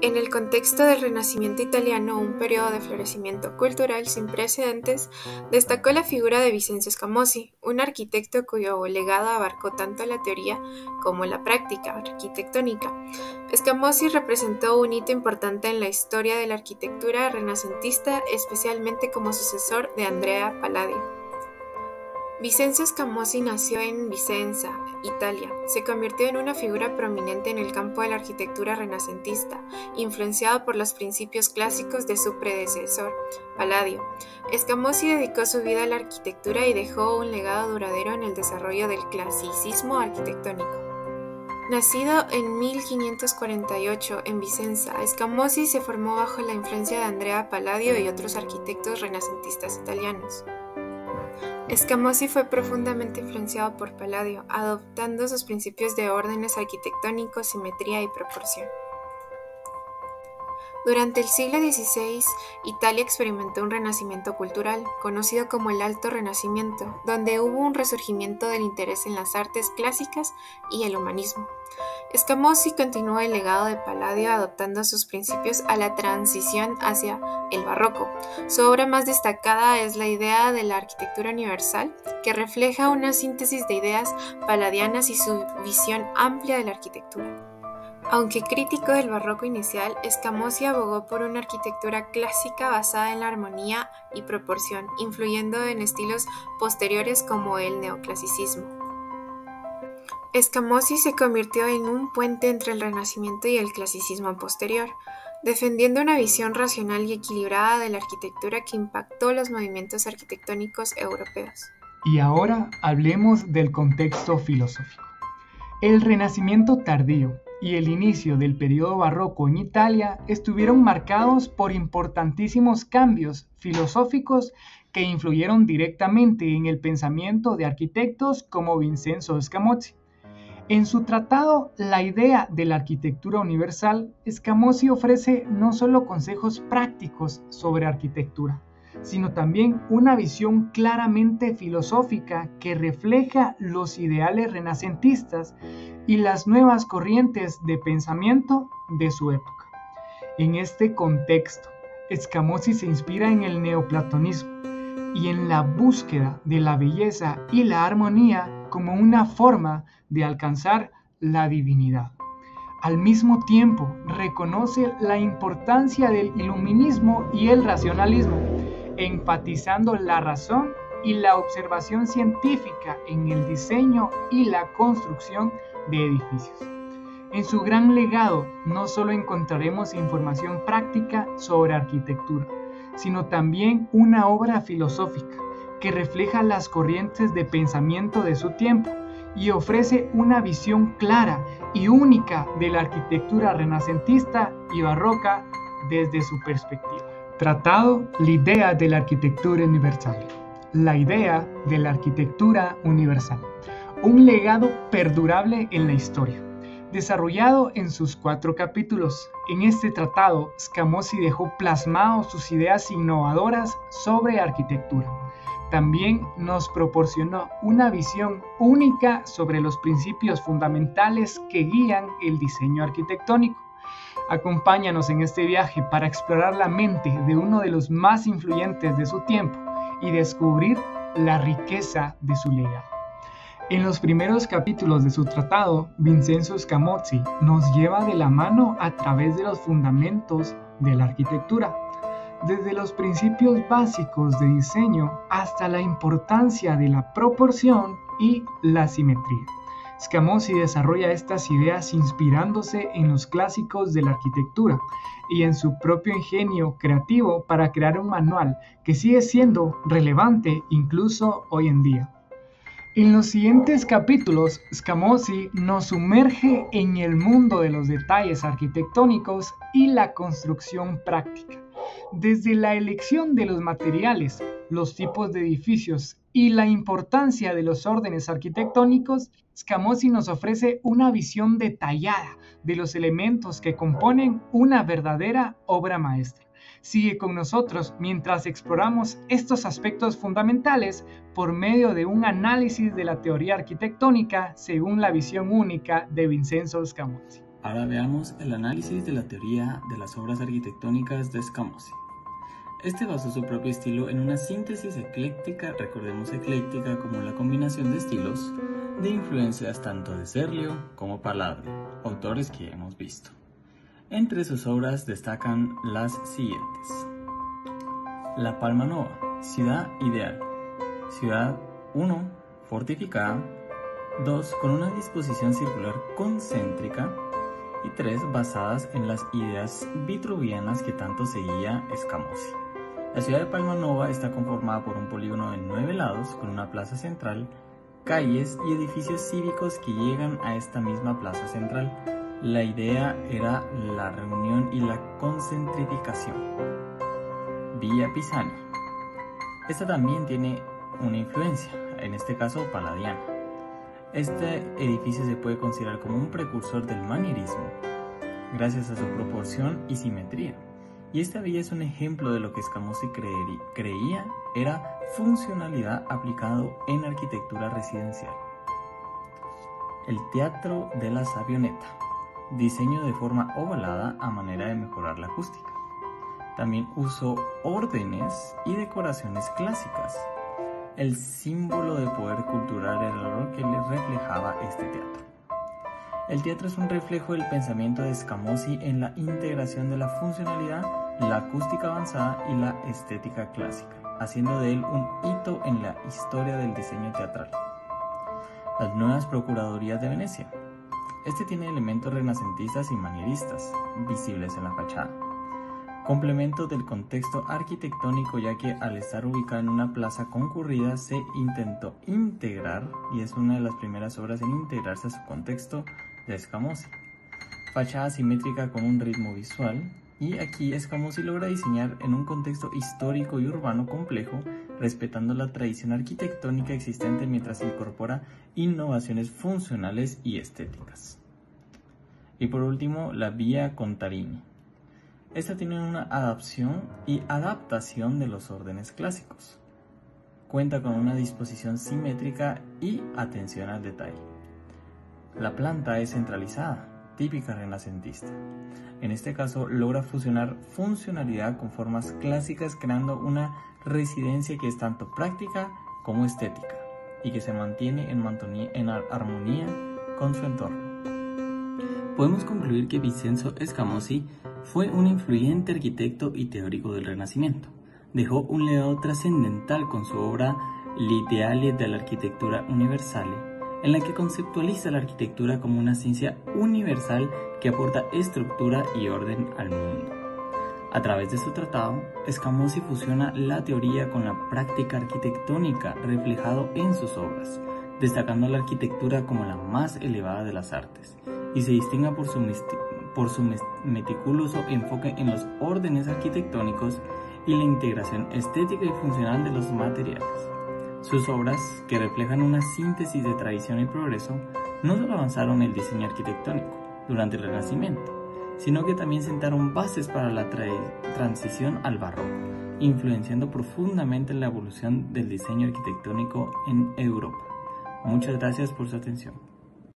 En el contexto del Renacimiento italiano, un periodo de florecimiento cultural sin precedentes, destacó la figura de Vincenzo Scamozzi, un arquitecto cuyo legado abarcó tanto la teoría como la práctica arquitectónica. Scamozzi representó un hito importante en la historia de la arquitectura renacentista, especialmente como sucesor de Andrea Palladio. Vincenzo Scamozzi nació en Vicenza, Italia. Se convirtió en una figura prominente en el campo de la arquitectura renacentista, influenciado por los principios clásicos de su predecesor, Palladio. Scamozzi dedicó su vida a la arquitectura y dejó un legado duradero en el desarrollo del clasicismo arquitectónico. Nacido en 1548 en Vicenza, Scamozzi se formó bajo la influencia de Andrea Palladio y otros arquitectos renacentistas italianos. Scamozzi fue profundamente influenciado por Palladio, adoptando sus principios de órdenes arquitectónicos, simetría y proporción. Durante el siglo XVI, Italia experimentó un renacimiento cultural, conocido como el Alto Renacimiento, donde hubo un resurgimiento del interés en las artes clásicas y el humanismo. Scamozzi continuó el legado de Palladio adoptando sus principios a la transición hacia el barroco. Su obra más destacada es la idea de la arquitectura universal, que refleja una síntesis de ideas palladianas y su visión amplia de la arquitectura. Aunque crítico del barroco inicial, Scamozzi abogó por una arquitectura clásica basada en la armonía y proporción, influyendo en estilos posteriores como el neoclasicismo. Scamozzi se convirtió en un puente entre el Renacimiento y el clasicismo posterior, defendiendo una visión racional y equilibrada de la arquitectura que impactó los movimientos arquitectónicos europeos. Y ahora hablemos del contexto filosófico. El Renacimiento tardío y el inicio del periodo barroco en Italia estuvieron marcados por importantísimos cambios filosóficos que influyeron directamente en el pensamiento de arquitectos como Vincenzo Scamozzi. En su tratado La idea de la arquitectura universal, Scamozzi ofrece no solo consejos prácticos sobre arquitectura, sino también una visión claramente filosófica que refleja los ideales renacentistas y las nuevas corrientes de pensamiento de su época. En este contexto, Scamozzi se inspira en el neoplatonismo y en la búsqueda de la belleza y la armonía como una forma de alcanzar la divinidad. Al mismo tiempo, reconoce la importancia del iluminismo y el racionalismo, enfatizando la razón y la observación científica en el diseño y la construcción de edificios. En su gran legado no solo encontraremos información práctica sobre arquitectura, sino también una obra filosófica que refleja las corrientes de pensamiento de su tiempo y ofrece una visión clara y única de la arquitectura renacentista y barroca desde su perspectiva. Tratado La idea de la arquitectura universal. La idea de la arquitectura universal. Un legado perdurable en la historia. Desarrollado en sus 4 capítulos, en este tratado Scamozzi dejó plasmados sus ideas innovadoras sobre arquitectura. También nos proporcionó una visión única sobre los principios fundamentales que guían el diseño arquitectónico. Acompáñanos en este viaje para explorar la mente de uno de los más influyentes de su tiempo y descubrir la riqueza de su legado. En los primeros capítulos de su tratado, Vincenzo Scamozzi nos lleva de la mano a través de los fundamentos de la arquitectura, desde los principios básicos de diseño hasta la importancia de la proporción y la simetría. Scamozzi desarrolla estas ideas inspirándose en los clásicos de la arquitectura y en su propio ingenio creativo para crear un manual que sigue siendo relevante incluso hoy en día. En los siguientes capítulos, Scamozzi nos sumerge en el mundo de los detalles arquitectónicos y la construcción práctica. Desde la elección de los materiales, los tipos de edificios y la importancia de los órdenes arquitectónicos, Scamozzi nos ofrece una visión detallada de los elementos que componen una verdadera obra maestra. Sigue con nosotros mientras exploramos estos aspectos fundamentales por medio de un análisis de la teoría arquitectónica según la visión única de Vincenzo Scamozzi. Ahora veamos el análisis de la teoría de las obras arquitectónicas de Scamozzi. Este basó su propio estilo en una síntesis ecléctica, recordemos ecléctica como la combinación de estilos, de influencias tanto de Serlio como Palladio, autores que hemos visto. Entre sus obras destacan las siguientes. La Palma Nova, ciudad ideal. Ciudad 1, fortificada. 2, con una disposición circular concéntrica. Y 3, basadas en las ideas vitruvianas que tanto seguía Scamozzi. La ciudad de Palma Nova está conformada por un polígono de 9 lados con una plaza central, calles y edificios cívicos que llegan a esta misma plaza central. La idea era la reunión y la concentrificación. Villa Pisani. Esta también tiene una influencia, en este caso palladiana. Este edificio se puede considerar como un precursor del manierismo, gracias a su proporción y simetría. Y esta villa es un ejemplo de lo que Scamozzi creía era funcionalidad aplicado en arquitectura residencial. El Teatro de la Savioneta. Diseño de forma ovalada a manera de mejorar la acústica. También usó órdenes y decoraciones clásicas. El símbolo de poder cultural era lo que le reflejaba este teatro. El teatro es un reflejo del pensamiento de Scamozzi en la integración de la funcionalidad, la acústica avanzada y la estética clásica, haciendo de él un hito en la historia del diseño teatral. Las nuevas procuradurías de Venecia. Este tiene elementos renacentistas y manieristas, visibles en la fachada. Complemento del contexto arquitectónico, ya que al estar ubicado en una plaza concurrida se intentó integrar, y es una de las primeras obras en integrarse a su contexto de Scamozzi. Fachada simétrica con un ritmo visual, y aquí Scamozzi logra diseñar en un contexto histórico y urbano complejo, respetando la tradición arquitectónica existente mientras incorpora innovaciones funcionales y estéticas. Y por último, la Vía Contarini. Esta tiene una adaptación de los órdenes clásicos. Cuenta con una disposición simétrica y atención al detalle. La planta es centralizada, típica renacentista. En este caso logra fusionar funcionalidad con formas clásicas, creando una residencia que es tanto práctica como estética y que se mantiene en armonía con su entorno. Podemos concluir que Vincenzo Scamozzi fue un influyente arquitecto y teórico del Renacimiento. Dejó un legado trascendental con su obra L'ideale dell'architettura universale, en la que conceptualiza la arquitectura como una ciencia universal que aporta estructura y orden al mundo. A través de su tratado, Scamozzi fusiona la teoría con la práctica arquitectónica reflejado en sus obras, destacando la arquitectura como la más elevada de las artes, y se distingue por su meticuloso enfoque en los órdenes arquitectónicos y la integración estética y funcional de los materiales. Sus obras, que reflejan una síntesis de tradición y progreso, no solo avanzaron el diseño arquitectónico durante el Renacimiento, sino que también sentaron bases para la transición al barroco, influenciando profundamente la evolución del diseño arquitectónico en Europa. Muchas gracias por su atención.